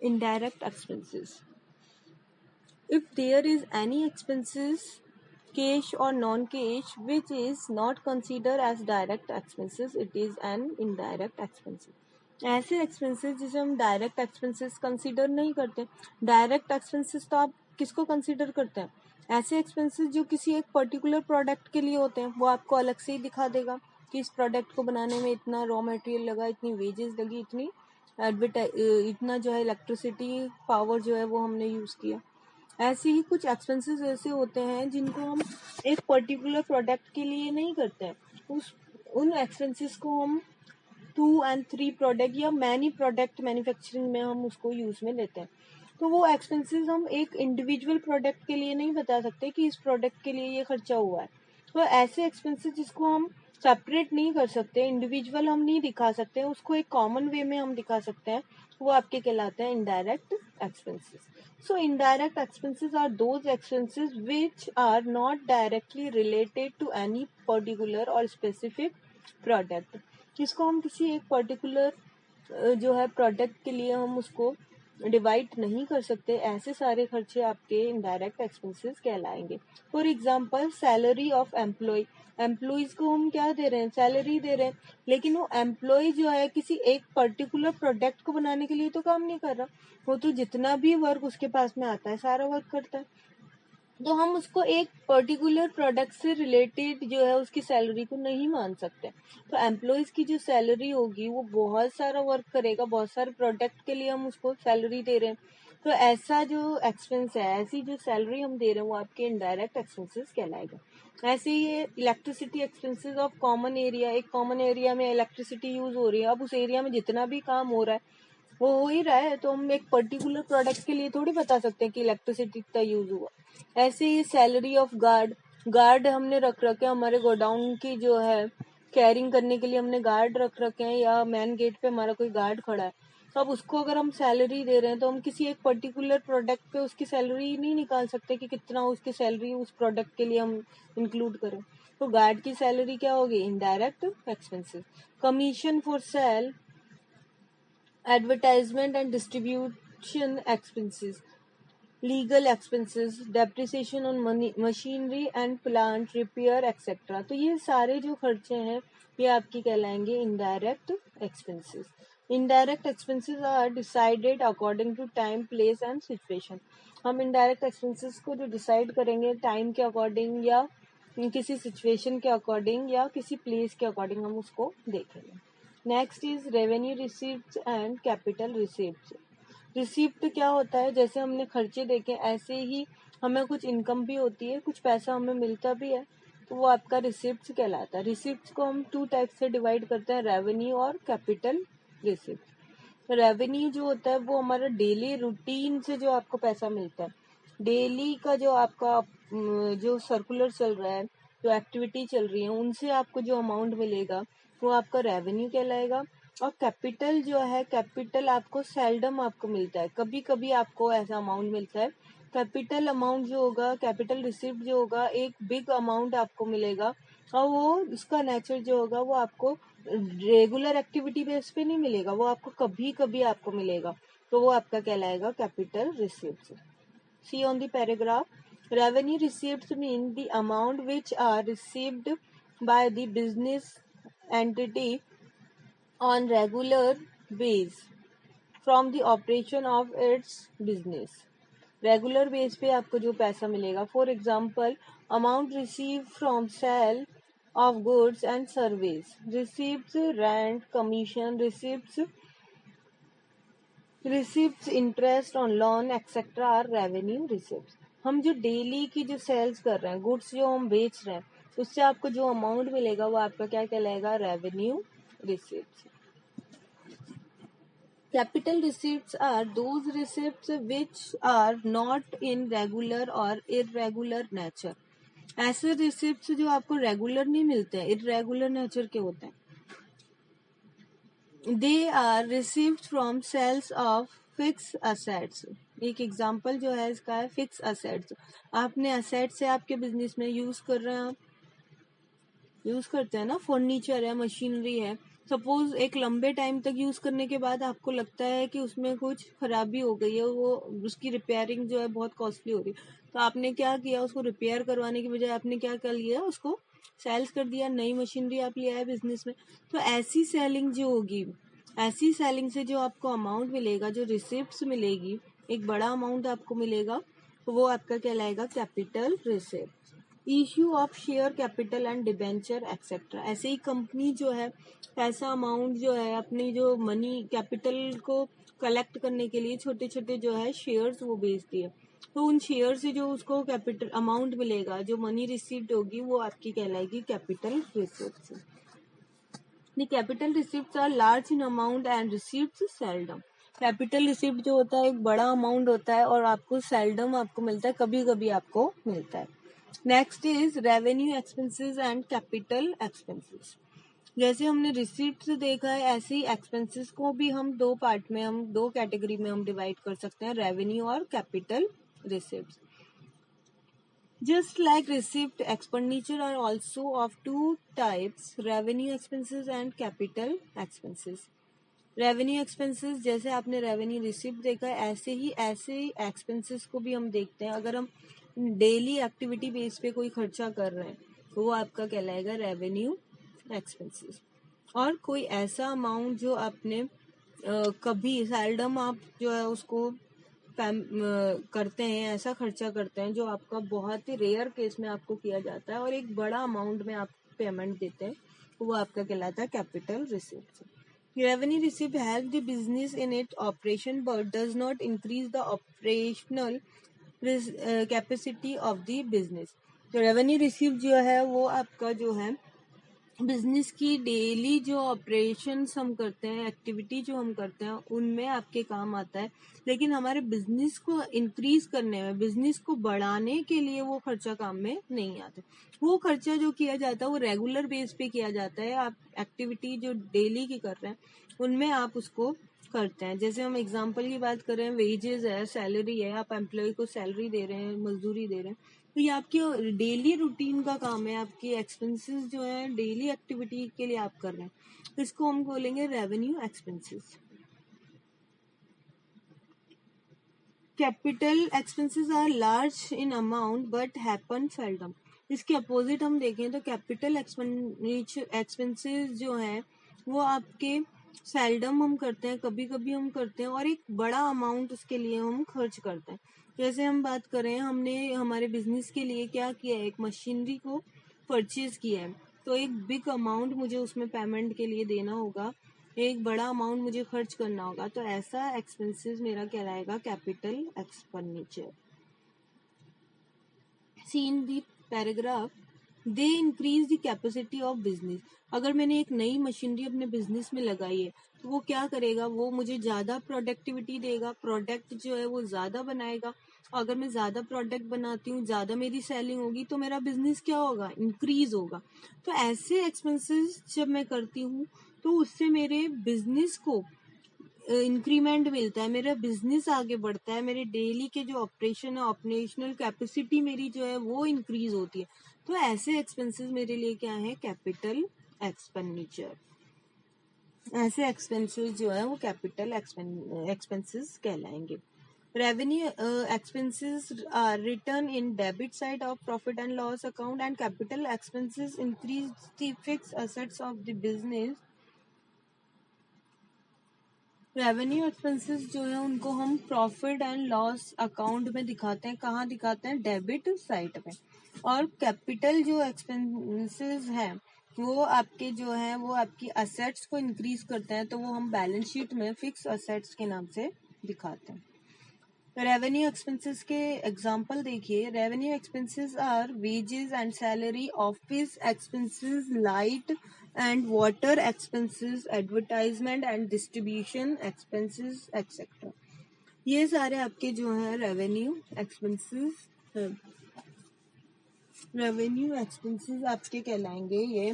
Indirect expenses. If there is any expenses, cash or non-cash, which is not considered as direct expenses, it is an indirect expenses. ऐसे expenses जिसे हम direct expenses consider नहीं करते. Direct expenses तो आप किसको consider करते हैं? ऐसे एक्सपेंसेस जो किसी एक पर्टिकुलर प्रोडक्ट के लिए होते हैं, वो आपको अलग से ही दिखा देगा कि इस प्रोडक्ट को बनाने में इतना रॉ मटेरियल लगा, इतनी वेजेस लगी, इतना जो है इलेक्ट्रिसिटी पावर जो है वो हमने यूज किया. ऐसे ही कुछ एक्सपेंसेस ऐसे होते हैं जिनको हम एक पर्टिकुलर प्रोडक्ट के लिए नहीं करते हैं. उन एक्सपेंसेस को हम 2 and 3 प्रोडक्ट या मैनी प्रोडक्ट मैन्युफैक्चरिंग में हम उसको यूज में लेते हैं. तो वो एक्सपेंसेस हम एक इंडिविजुअल प्रोडक्ट के लिए नहीं बता सकते कि इस प्रोडक्ट के लिए ये खर्चा हुआ है. तो ऐसे एक्सपेंसेस जिसको हम सेपरेट नहीं कर सकते, इंडिविजुअल हम नहीं दिखा सकते, उसको एक कॉमन वे में हम दिखा सकते हैं, वो आपके कहलाते हैं indirect expenses. So indirect expenses are those expenses which are not directly related to any particular or specific product. जिसको हम किसी एक पर्टिकुलर जो है प्रोडक्ट के लिए हम उसको डिवाइड नहीं कर सकते, ऐसे सारे खर्चे आपके इनडायरेक्ट एक्सपेंसेस कहलाएंगे. For example salary of employee. Employees को हम क्या दे रहे हैं? सैलरी दे रहे हैं, लेकिन वो एम्प्लॉय जो है किसी एक पर्टिकुलर प्रोडक्ट को बनाने के लिए तो काम नहीं कर रहा. वो तो जितना भी वर्क उसके पास में आता है सारा वर्क करता है. तो हम उसको एक पर्टिकुलर प्रोडक्ट से रिलेटेड जो है उसकी सैलरी को नहीं मान सकते. तो एम्प्लॉयज की जो सैलरी होगी वो बहुत सारा वर्क करेगा, बहुत सारे प्रोडक्ट के लिए हम उसको सैलरी दे रहे हैं. तो ऐसा जो एक्सपेंस है, ऐसी जो सैलरी हम दे रहे हैं, वो आपके इनडायरेक्ट एक्सपेंसेस कहलाएगा. ऐसे ही ये electricity expenses of common area. एक कॉमन एरिया में इलेक्ट्रिसिटी यूज हो रही है, अब उस एरिया में जितना भी काम हो रहा है वो हो ही रहा है, तो हम एक पर्टिकुलर प्रोडक्ट के लिए थोड़ी बता सकते हैं कि इलेक्ट्रिसिटी इतना यूज हुआ. ऐसे ही सैलरी ऑफ गार्ड हमने रख रखे हैं, हमारे गोडाउन की जो है कैरिंग करने के लिए हमने गार्ड रख रखे हैं, या मेन गेट पे हमारा कोई गार्ड खड़ा है, तो अब उसको अगर हम सैलरी दे रहे हैं तो हम किसी एक पर्टिकुलर प्रोडक्ट पे उसकी सैलरी नहीं निकाल सकते कि कितना उसकी सैलरी उस प्रोडक्ट के लिए हम इंक्लूड करें. तो गार्ड की सैलरी क्या होगी? Indirect expenses. Commission for sale, advertisement and distribution expenses, legal expenses, depreciation on machinery and plant repair etc. तो ये सारे जो खर्चे हैं ये आपकी कहलाएंगे indirect expenses. Indirect expenses are decided according to time, place and situation. हम indirect expenses को जो decide करेंगे time के according या किसी situation के according या किसी place के according हम उसको देखेंगे. Next is revenue receipt and capital receipt. Receipt क्या होता है? जैसे हमने खर्चे देखे ऐसे ही हमें कुछ इनकम भी होती है, कुछ पैसा हमें मिलता भी है, तो वो आपका रिसीप्ट कहलाता है. रिसीप्ट को हम 2 टाइप से डिवाइड करते हैं, रेवेन्यू और कैपिटल रिसीप्ट. रेवेन्यू जो होता है वो हमारा डेली रूटीन से जो आपको पैसा मिलता है, डेली का जो आपका जो सर्कुलर चल रहा है, जो एक्टिविटी चल रही है, उनसे आपको जो अमाउंट मिलेगा वो आपका रेवेन्यू कहलाएगा. और कैपिटल जो है, कैपिटल आपको सेल्डम आपको मिलता है, कभी कभी आपको ऐसा अमाउंट मिलता है. कैपिटल अमाउंट जो होगा, कैपिटल रिसिप्ट जो होगा, एक बिग अमाउंट आपको मिलेगा, और वो उसका नेचर जो होगा वो आपको रेगुलर एक्टिविटी बेस पे नहीं मिलेगा, वो आपको कभी कभी आपको मिलेगा, तो वो आपका कहलाएगा capital receipt. See on the paragraph. Revenue receipt mean the amount which are received by the business entity on regular base from the operation of its business. Regular base पे आपको जो पैसा मिलेगा, for example amount receive from sale of goods and service, receipts, rent, commission, receipts interest on loan etc. are revenue receipts. हम जो daily की जो sales कर रहे हैं, गुड्स जो हम बेच रहे हैं, उससे आपको जो अमाउंट मिलेगा वो आपका क्या कहलाएगा? Revenue receipts. Capital receipts are those receipts which are not in regular or irregular nature. ऐसे रिसिप्ट जो आपको रेगुलर नहीं मिलते हैं, इरेगुलर नेचर के होते हैं. They are received from sales of fix assets. एक एग्जांपल जो है इसका है फिक्स असेट्स. आपने असेट्स से आपके बिजनेस में यूज कर रहे हैं, यूज करते हैं ना, फर्नीचर है, मशीनरी है, सपोज एक लंबे टाइम तक यूज करने के बाद आपको लगता है कि उसमें कुछ खराबी हो गई है, वो उसकी रिपेयरिंग जो है बहुत कॉस्टली हो रही है, तो आपने क्या किया, उसको रिपेयर करवाने की बजाय आपने क्या कर लिया, उसको सेल्स कर दिया, नई मशीनरी आप ले आए बिजनेस में। तो ऐसी सेलिंग जो होगी, ऐसी सेलिंग से जो आपको अमाउंट मिलेगा, जो रिसिप्ट्स मिलेगी, एक बड़ा अमाउंट आपको मिलेगा, तो वो आपका कहलाएगा capital receipt. Issue of share capital and debenture etcetera, ऐसे ही कंपनी जो है पैसा अमाउंट जो है अपनी जो मनी कैपिटल को कलेक्ट करने के लिए छोटे छोटे जो है शेयर्स वो बेचती है, तो उन शेयर से जो उसको कैपिटल अमाउंट मिलेगा, जो मनी रिसीव्ड होगी, वो आपकी कहलाएगी capital receipt. The capital receipts are large in amount and receipts seldom. Capital receipt जो होता है एक बड़ा अमाउंट होता है और आपको सेल्डम आपको मिलता है, कभी कभी आपको मिलता है। Next is revenue expenses and capital expenses. जैसे हमने रिसिप्ट देखा है, ऐसे ही एक्सपेंसेस को भी हम दो पार्ट में, हम दो कैटेगरी में हम डिवाइड कर सकते हैं, रेवेन्यू और capital receipt. Just like receipt, expenditure are also of two types, revenue expenses and capital expenses. Revenue expenses, जैसे आपने रेवेन्यू रिसिप्ट देखा है, ऐसे ही एक्सपेंसेस को भी हम देखते हैं। अगर हम डेली एक्टिविटी बेस पे कोई खर्चा कर रहे हैं तो वो आपका कहलाएगा रेवेन्यू एक्सपेंसेस। और कोई ऐसा अमाउंट जो आपने कभी सैलडम आप जो है उसको करते हैं, ऐसा खर्चा करते हैं जो आपका बहुत ही रेयर केस में आपको किया जाता है और एक बड़ा अमाउंट में आप पेमेंट देते हैं, वो आपका कहलाता है capital receipt. Revenue receipt help the business in it operation but does not increase the operational capacity of the business. तो रेवेन्यू रिसिप्ट जो है वो आपका जो है बिजनेस की डेली जो ऑपरेशंस हम करते हैं, एक्टिविटी जो हम करते हैं, उनमें आपके काम आता है, लेकिन हमारे बिजनेस को इंक्रीज करने में, बिजनेस को बढ़ाने के लिए वो खर्चा काम में नहीं आता। वो खर्चा जो किया जाता है वो रेगुलर बेस पे किया जाता है, आप एक्टिविटी जो डेली की कर रहे हैं उनमें आप उसको करते हैं। जैसे हम एग्जाम्पल की बात कर रहे हैं, वेजेस है, सैलरी है, आप एम्प्लॉय को सैलरी दे रहे हैं, मजदूरी दे रहे हैं, तो ये आपकी डेली रूटीन का काम है, आपकी एक्सपेंसेस जो है डेली एक्टिविटी के लिए आप कर रहे हैं, इसको हम बोलेंगे revenue expenses. Capital expenses are large in amount but happen seldom. इसके अपोजिट हम देखें तो कैपिटल एक्सपेंसेस जो है वो आपके सेल्डम हम करते हैं, कभी कभी हम करते हैं, और एक बड़ा अमाउंट उसके लिए हम खर्च करते हैं। जैसे हम बात करें, हमने हमारे बिजनेस के लिए क्या किया है, एक मशीनरी को परचेज किया है, तो एक बिग अमाउंट मुझे उसमें पेमेंट के लिए देना होगा, एक बड़ा अमाउंट मुझे खर्च करना होगा, तो ऐसा एक्सपेंसेस मेरा कहलाएगा capital expenditure. See in the paragraph, they increase the capacity of business. अगर मैंने एक नई मशीनरी अपने बिजनेस में लगाई है तो वो क्या करेगा, वो मुझे ज्यादा प्रोडक्टिविटी देगा, प्रोडक्ट जो है वो ज्यादा बनाएगा। अगर मैं ज्यादा प्रोडक्ट बनाती हूँ, ज्यादा मेरी सेलिंग होगी, तो मेरा बिजनेस क्या होगा, इंक्रीज होगा। तो ऐसे एक्सपेंसेस जब मैं करती हूँ तो उससे मेरे बिजनेस को इंक्रीमेंट मिलता है, मेरा बिजनेस आगे बढ़ता है, मेरे डेली के जो ऑपरेशन है, ऑपरेशनल कैपेसिटी मेरी जो है वो इंक्रीज होती है। तो ऐसे एक्सपेंसेस मेरे लिए क्या है, कैपिटल एक्सपेंडिचर। ऐसे एक्सपेंसेस जो है वो कैपिटल एक्सपेंसेस कहलाएंगे। Revenue expenses are written in debit side of profit and loss account and capital expenses increase the fixed assets of the business. Revenue expenses जो है उनको हम प्रॉफिट एंड लॉस अकाउंट में दिखाते हैं, कहाँ दिखाते हैं, डेबिट साइड में। और कैपिटल जो एक्सपेंसेस है वो आपके जो है वो आपकी असेट्स को इंक्रीज करते हैं, तो वो हम बैलेंस शीट में फिक्स असेट्स के नाम से दिखाते हैं। रेवेन्यू एक्सपेंसेस के एग्जाम्पल देखिए, revenue expenses are wages and salary, office expenses, light and water expenses, advertisement and distribution expenses etcetera. ये सारे आपके जो है रेवेन्यू एक्सपेंसेस हैं। रेवेन्यू एक्सपेंसेस आपके कहलाएंगे ये।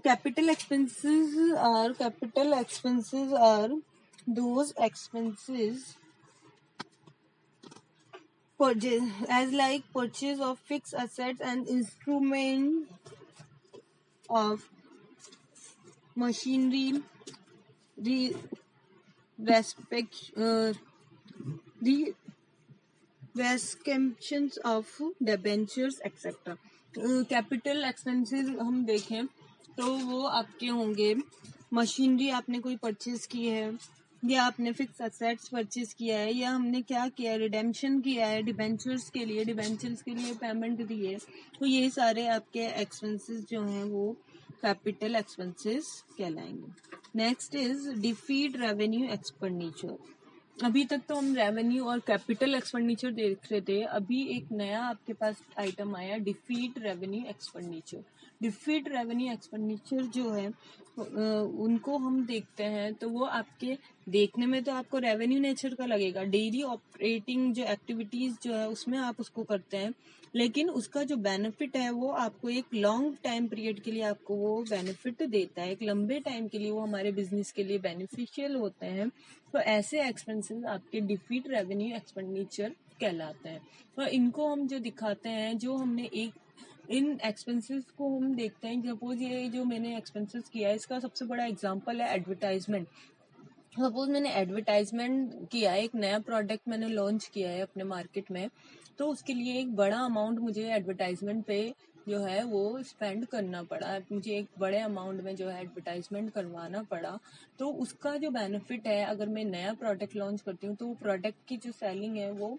Capital expenses are those expenses as like purchase of fixed assets and instrument of machinery, the reassumptions of debentures etc. Capital expenses हम देखें तो वो आपके होंगे, मशीनरी आपने कोई परचेज की है, या आपने फिक्स एसेट्स परचेज किया है, या हमने क्या किया है, रिडेम्पशन किया है डिबेंचर्स के लिए पेमेंट दी है, तो ये सारे आपके एक्सपेंसेस जो हैं वो कैपिटल एक्सपेंसेस कहलाएंगे. Next is deferred revenue expenditure. अभी तक तो हम रेवेन्यू और कैपिटल एक्सपेंडिचर देख रहे थे, अभी एक नया आपके पास आइटम आया defeat revenue expenditure. Defeat revenue expenditure जो है उनको हम देखते हैं तो वो आपके देखने में तो आपको रेवेन्यू नेचर का लगेगा, डेली ऑपरेटिंग जो एक्टिविटीज जो है उसमें आप उसको करते हैं, लेकिन उसका जो बेनिफिट है वो आपको एक लॉन्ग टाइम पीरियड के लिए आपको वो बेनिफिट देता है, एक लंबे टाइम के लिए वो हमारे बिजनेस के लिए बेनिफिशियल होते हैं. तो ऐसे एक्सपेंसेस आपके डिफीट रेवेन्यू एक्सपेंडिचर कहलाते हैं. तो इनको हम जो दिखाते हैं, जो हमने एक इन एक्सपेंसेस को हम देखते हैं, सपोज ये जो मैंने एक्सपेंसेस किया है इसका सबसे बड़ा एग्जांपल है एडवर्टाइजमेंट. सपोज मैंने एडवर्टाइजमेंट किया है, एक नया प्रोडक्ट मैंने लॉन्च किया है अपने मार्केट में, तो उसके लिए एक बड़ा अमाउंट मुझे एडवर्टाइजमेंट पे जो है वो स्पेंड करना पड़ा, मुझे एक बड़े अमाउंट में जो है एडवर्टाइजमेंट करवाना पड़ा. तो उसका जो बेनिफिट है, अगर मैं नया प्रोडक्ट लॉन्च करती हूँ तो प्रोडक्ट की जो सेलिंग है वो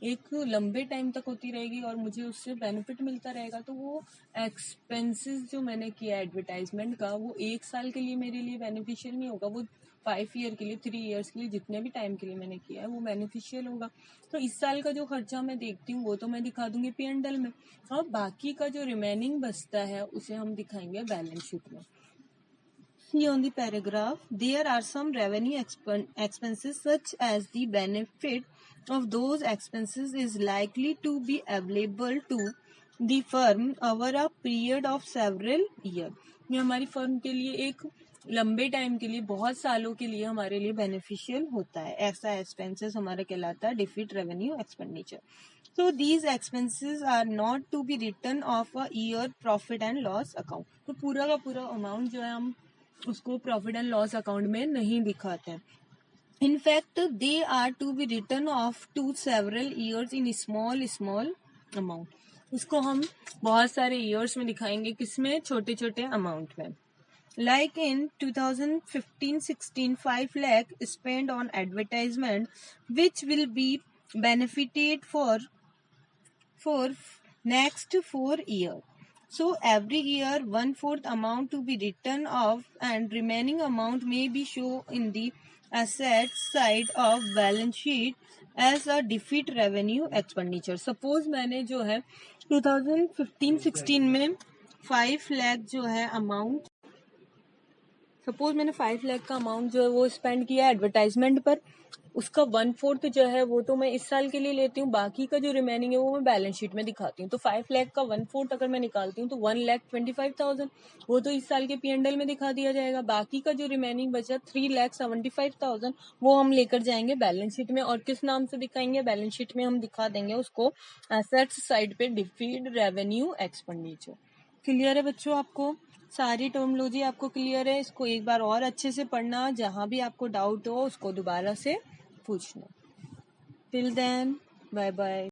एक लंबे टाइम तक होती रहेगी और मुझे उससे बेनिफिट मिलता रहेगा. तो वो एक्सपेंसेस जो मैंने किया एडवर्टाइजमेंट का वो एक साल के लिए मेरे लिए बेनिफिशियल नहीं होगा, वो 5 ईयर के लिए, 3 ईयर्स के लिए, जितने भी टाइम के लिए मैंने किया है वो बेनिफिशियल होगा. तो इस साल का जो खर्चा मैं देखती हूँ वो तो मैं दिखा दूंगी P&L में, और बाकी का जो रिमेनिंग बचता है उसे हम दिखाएंगे बैलेंस शीट में. See on the paragraph, there are some revenue expenses such as the benefit of those expenses is likely to be available to the firm over a period of several years. ये हमारी firm के लिए एक लंबे time के लिए, बहुत सालों के लिए हमारे लिए बेनिफिशियल होता है. ऐसा एक्सपेंसेस हमारा कहलाता है defeat revenue expenditure. So these expenses are not to be written off a year profit and loss account. तो पूरा का पूरा अमाउंट जो है हम उसको प्रॉफिट एंड लॉस अकाउंट में नहीं दिखाते हैं. In fact they are to be written off to several years in small amount. उसको हम बहुत सारे ईयर्स में दिखाएंगे, किसमें, छोटे छोटे अमाउंट में. Like in 2015-16, 5 lakh spent on advertisement, which will be benefited for next 4 years. So every year 1/4 amount to be written off and remaining amount may be shown in the asset side of balance sheet as a defeat revenue expenditure. Suppose मैंने जो है 2015-16 में 5 लाख जो है amount, suppose मैंने 5 लाख का amount जो है वो स्पेंड किया एडवर्टाइजमेंट पर, उसका 1/4 जो है वो तो मैं इस साल के लिए लेती हूँ, बाकी का जो रिमेनिंग है वो मैं बैलेंस शीट में दिखाती हूँ. तो 5 लाख का 1/4 अगर मैं निकालती हूँ तो 1,25,000 वो तो इस साल के P&L में दिखा दिया जाएगा. बाकी का जो रिमेनिंग बचा 3,75,000 वो हम लेकर जाएंगे बैलेंस शीट में, और किस नाम से दिखाएंगे, बैलेंस शीट में हम दिखा देंगे उसको एसेट्स साइड पे डिफीड रेवेन्यू एक्सपेंडिचर. क्लियर है बच्चों? आपको सारी टर्मोलॉजी आपको क्लियर है? इसको एक बार और अच्छे से पढ़ना, जहां भी आपको डाउट हो उसको दोबारा से पूछना. Till then bye bye.